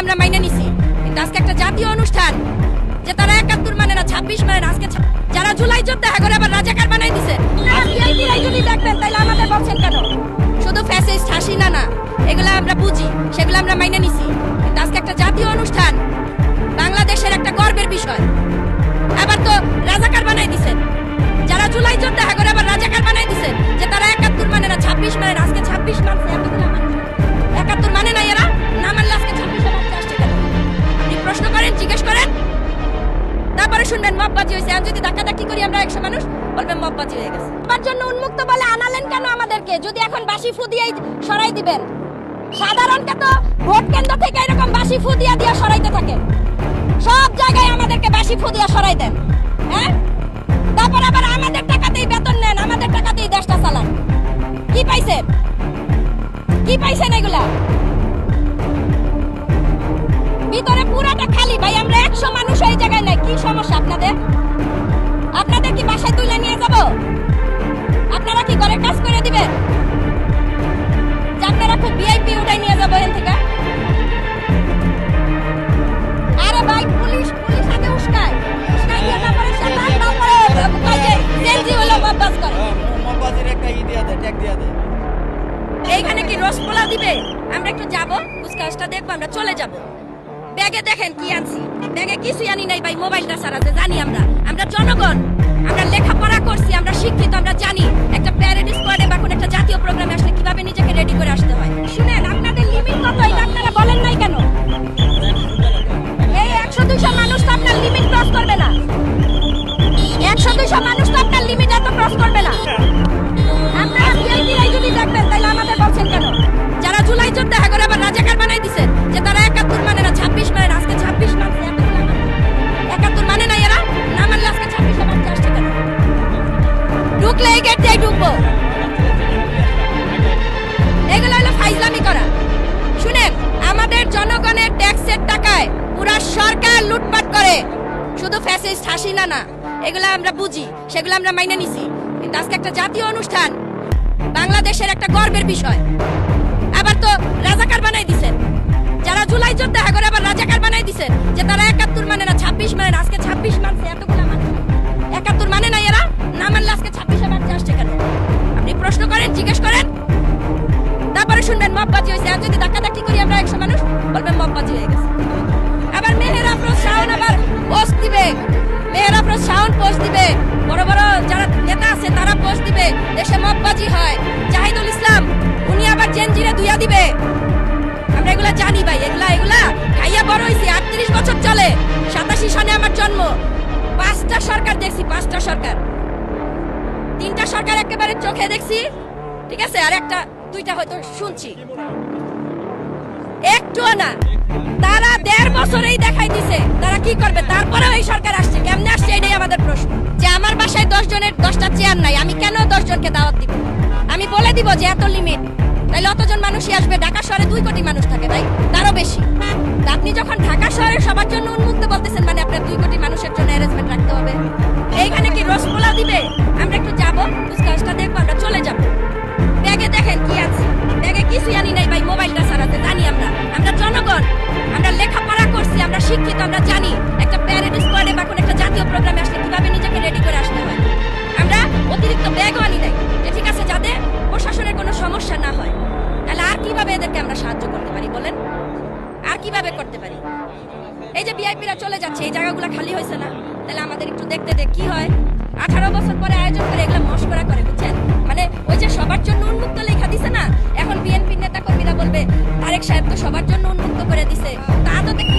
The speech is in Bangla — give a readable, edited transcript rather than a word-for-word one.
আমরা মাইনে নিছি, কিন্তু আজকে একটা জাতীয় অনুষ্ঠান যে তারা 71 মানে না 26 মানে না, আজকে যারা জুলাই যোদ্ধা করে আবার রাজাকার বানাই দিছে। যদি দেখবেন তাহলে আমাদের বলছেন কেন? শুধু ফ্যাসিস্ট হাসিনা না, এগুলা আমরা বুঝি, সেগুলো আমরা মাইনে নিছি, কিন্তু আজকে একটা জাতীয় অনুষ্ঠান, বাংলাদেশের একটা গর্বের বিষয়, আবার তো রাজাকার বানাই দিছেন। যারা জুলাই যোদ্ধা করে আবার রাজাকার বানাই দিছেন যে তারা 71 মানে না 26 মানে না, আজকে 26 মানছে। 71 মানে না, এরা না মানলে আজকে 26 মানতে আসছে কেন? আপনি প্রশ্ন করেন, জিজ্ঞেস করেন, তারপরে শুনবেন মববাজি হয়েছে। আর যদি ধাক্কাধাক্কি করি আমরা 100 মানুষ, বলবেন মববাজি হয়ে গেছে। তার জন্য উন্মুক্ত বলে আনালেন কেন আমাদেরকে, যদি এখন বাসি ফু দিয়েই সরাই দিবেন? সাধারণকে তো ভোট কেন্দ্র থেকে এরকম বাসি ফু দিয়া দিয়া সরাইতে থাকে, সব জায়গায় আমাদেরকে বাসি ফু দিয়া সরাই দেন। হ্যাঁ, তারপর আবার আমাদের টাকাতেই বেতন নেন, আমাদের টাকাতেই দেশটা চালান। কি পাইছেন? কি পাইছেন এগুলা? ভিতরে পুরাটা খালি ভাই, আমরা 100 মানুষ এই জায়গায় নাই। কি সমস্যা আপনাদের? আপনাদের কি বাসায় তুলে নিয়ে যাব? আপনারা কি ঘরে কাজ করে দিবেন? যে আপনারা খুব ভিআইপি উঠাই নিয়ে যাবো এখান থেকে? আরে ভাই, পুলিশ আগে উস্কায় দিয়ে তারপরে সেটা তারপরে জেলজি হলো মববাজ করে। মববাজের একটা দিয়া দে, ট্যাগ দিয়া দে। এইখানে কি রসগোল্লা দিবে? আমরা একটু যাবো, উস্কাশটা দেখবো, আমরা চলে যাবো। ব্যাগে দেখেন কি আনছি, ব্যাগে কিছুই আনি নাই ভাই, মোবাইলটা ছাড়া। যে জানি আমরা জনগণ, আমরা লেখাপড়া করছি, আমরা শিক্ষিত, আমরা জানি একটা প্যারেড স্কোয়াডে বা কোনো একটা জাতীয় প্রোগ্রামে আসলে কিভাবে নিজেকে রেডি করে আসতে হয়। শুনেন, আপনাদের লিমিট কত এটা আপনারা বলেন নাই কেন? এই 100-200 মানুষ তো আপনার লিমিট ক্রস করবে না। 100-200 মানুষ তো আপনার লিমিট এত ক্রস করবে না। আপনারা ভিআইপিরাই যদি দেখবেন তাহলে আমাদের বলছেন কেন? যারা জুলাই যোদ্ধা করে আবার রাজাকার বানাই দিছেন যে তারা 71 মানে না 26 মানে না, আজকে 26 মানছে। 71 মানে না, এরা না মানলে আজকে 26 মানতে আসছে কেন? ঢুকলে এই গেট দিয়ে ঢুকবো, এগুলো হলো ফাইজলামি করা। শুনেন, আমাদের জনগণের ট্যাক্সের টাকায় পুরা সরকার লুটপাট করে, শুধু ফ্যাসিস্ট হাসিনা না, এগুলো আমরা বুঝি, সেগুলো আমরা মাইনে নিছি, কিন্তু আজকে একটা জাতীয় অনুষ্ঠান, বাংলাদেশের একটা গর্বের বিষয়, আবার তো রাজাকার বানাই দিছেন। যারা জুলাই যোদ্ধা করে আবার রাজাকার বানাই দিছেন যে তারা 71 মানে না 26 মানে না, আজকে 26 মানছে। এতগুলা মানুষ 71 মানে না, এরা না মানলে আজকে 26 মানতে আসছে কেন? আপনি প্রশ্ন করেন, জিজ্ঞেস করেন, তারপরে শুনবেন মববাজি হয়েছে। আর যদি ধাক্কাধাক্কি করি আমরা 100 মানুষ, বলবেন মববাজি হয়ে গেছে। আবার মেহের আফরোজ শাওন আবার পোস্ট দিবে, মেহের আফরোজ শাওন পোস্ট দিবে, বড় বড় যারা নেতা আছে তারা পোস্ট দিবে, দেশে মববাজি হয়। জাহিদুল ইসলাম উনি আবার জেনজিরে দুইয়া দিবে। আমরা এগুলা জানি ভাই, এগুলা খাইয়া বড় হইছি। 38 বছর চলে, 87 সনে আমার জন্ম। 5টা সরকার দেখছি, 5টা সরকার, 3টা সরকার একেবারে চোখে দেখছি, ঠিক আছে, আর 2টা হয়তো শুনছি, একটুও না। তারা 1.5 বছরেই দেখাই দিছে তারা কি করবে, তারপরেও এই সরকার আসছে। কেমনে আসছে এটাই আমাদের প্রশ্ন। যে আমার বাসায় 10 জনের 10টা চেয়ার নাই, আমি কেন 10 জনকে দাওয়াত দিব? আমি বলে দিব যে এত লিমিট, তাহলে অতজন মানুষই আসবে। ঢাকা শহরে 2 কোটি মানুষ থাকে ভাই, তারও বেশি। আপনি যখন ঢাকা শহরে সবার জন্য উন্মুক্ত বলতেছেন, মানে আপনার 2 কোটি মানুষের জন্য অ্যারেঞ্জমেন্ট রাখতে হবে। এইখানে কি রসগোল্লা দিবে? আমরা একটু যাবো, উস্কাশটা দেখবো, আমরা চলে যাবো। ব্যাগে দেখেন কি আছে, ব্যাগে কিছুই আনি নাই ভাই, মোবাইলটা ছাড়াতে। জানি আমরা জনগণ, আমরা লেখাপড়া করছি, আমরা শিক্ষিত, আমরা জানি একটা প্যারেড স্কোয়াডে বা কোনো একটা জাতীয় প্রোগ্রামে আসলে কিভাবে নিজেকে রেডি করে আসতে হয়। আমরা অতিরিক্ত ব্যাগও আনি নাই, যে ঠিক আছে যাতে প্রশাসনের কোনো সমস্যা না হয়। তাহলে আর কিভাবে এদেরকে আমরা সাহায্য করতে পারি বলেন? আর কিভাবে করতে পারি? এই যে ভিআইপিরা চলে যাচ্ছে, এই জায়গাগুলো খালি হয়েছে না, তাহলে আমাদের একটু দেখতে দেখ কি হয়। 18 বছর পরে আয়োজন করে এগুলো মস্করা করে, বুঝছেন? মানে ওই যে সবার জন্য উন্মুক্ত লেখা দিছে না, এখন বিএনপির নেতা কর্মীরা বলবে তারেক সাহেব তো সবার জন্য উন্মুক্ত করে দিছে, তা আদতে কি